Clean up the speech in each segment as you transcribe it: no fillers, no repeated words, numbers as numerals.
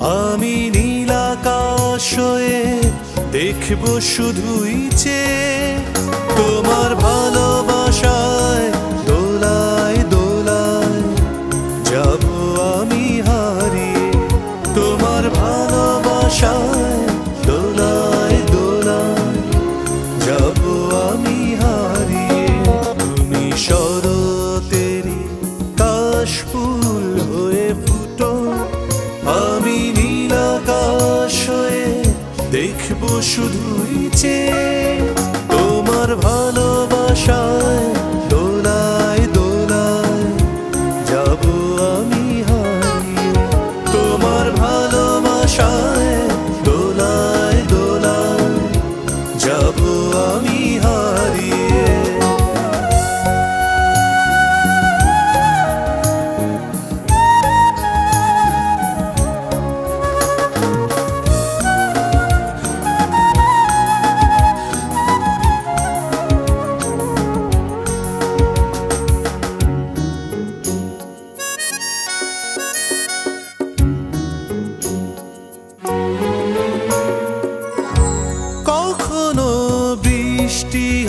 আমি নীল আকাশ হয়ে দেখব শুধুই চেয়ে তোমার ভালোবাসায় দোলায় দোলায় যাব আমি হারিয়ে তোমার ভালোবাসায় দোলায় দোলায় যাব আমি হারিয়ে তুমি শরতেরই কাশফুল হয়ে ফুটো আমি নীল আকাশ হয়ে দেখব শুধুই চেয়ে তোমার ভালোবাসায় দোলায় দোলায় যাব আমি হারিয়ে তোমার ভালোবাসায় দোলায় দোলায় যাব আমি হারিয়ে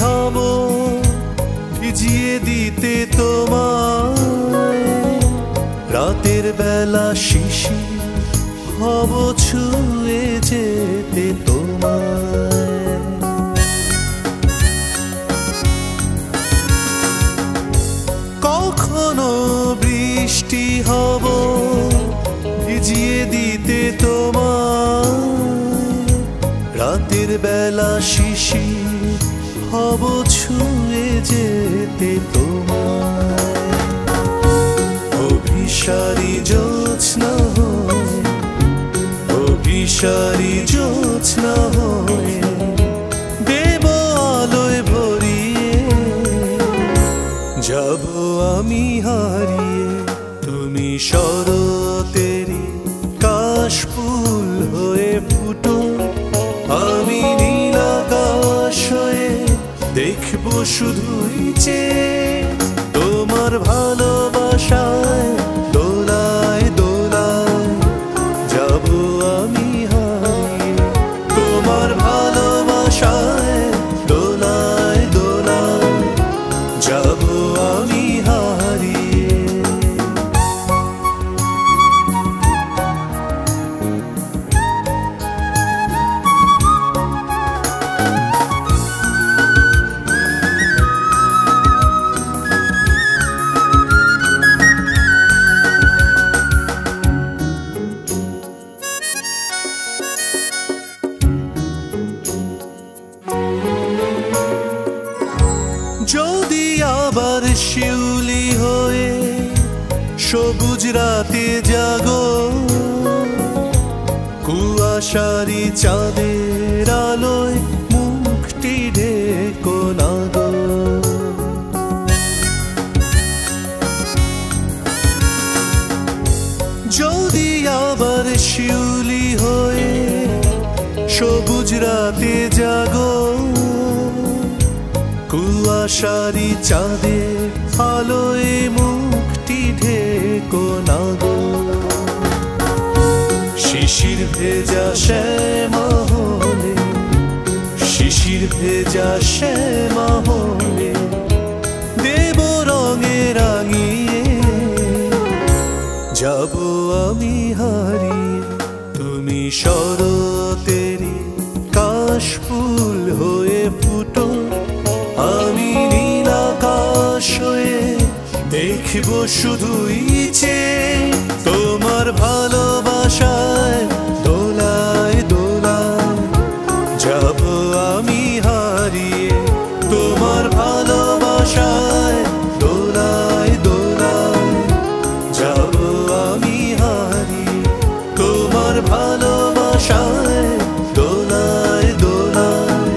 হব ভিজিয়ে দিতে তোমায় রাতের বেলা শিশির হব ছুঁয়ে যেতে তোমায় কখনো বৃষ্টি হব ভিজিয়ে দিতে তোমায় রাতের বেলা শিশির হব ছুঁয়ে যেতে তোমায় অভিসারী জ্যোৎস্না হয়ে অভিসারী জ্যোৎস্না হয়ে দেব আলোয় ভরিয়ে যাব আমি হারিয়ে তুমি শরতেরই কাশফুল হয়ে ফুটো আমি নীল আকাশ হয়ে দেখব শুধুই চেয়ে তোমার ভালোবাসায় দোলায় দোলায় যাব আমি হারিয়ে তোমার ভালোবাসায় দোলায় দোলায় যাব আমি হারিয়ে যদি আবার শিউলি হয়ে সবুজ রাতে জাগো কুয়াশারি চাঁদের আলোয় মুখটি ঢেকো না গো যদি আবার শিউলি হয়ে সবুজ রাতে জাগো কুয়াশারি চাঁদের আলোয় মুখটি ঢেকো না গো শিশির ভেজা শ্যামা হলে শিশির ভেজা শ্যামা হলে দেব রঙে রাঙিয়ে যাব আমি হারিয়ে তুমি শরতেরই কাশফুল হয়ে ফুটো আমি নীল আকাশ হয়ে দেখব শুধুই চেয়ে তোমার ভালোবাসায় দোলায় দোলায় যাব আমি হারিয়ে তোমার ভালোবাসায় দোলায় দোলায় যাব আমি হারিয়ে তোমার ভালোবাসায় দোলায় দোলায়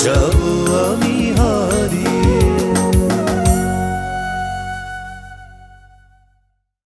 যাব আমি হারিয়ে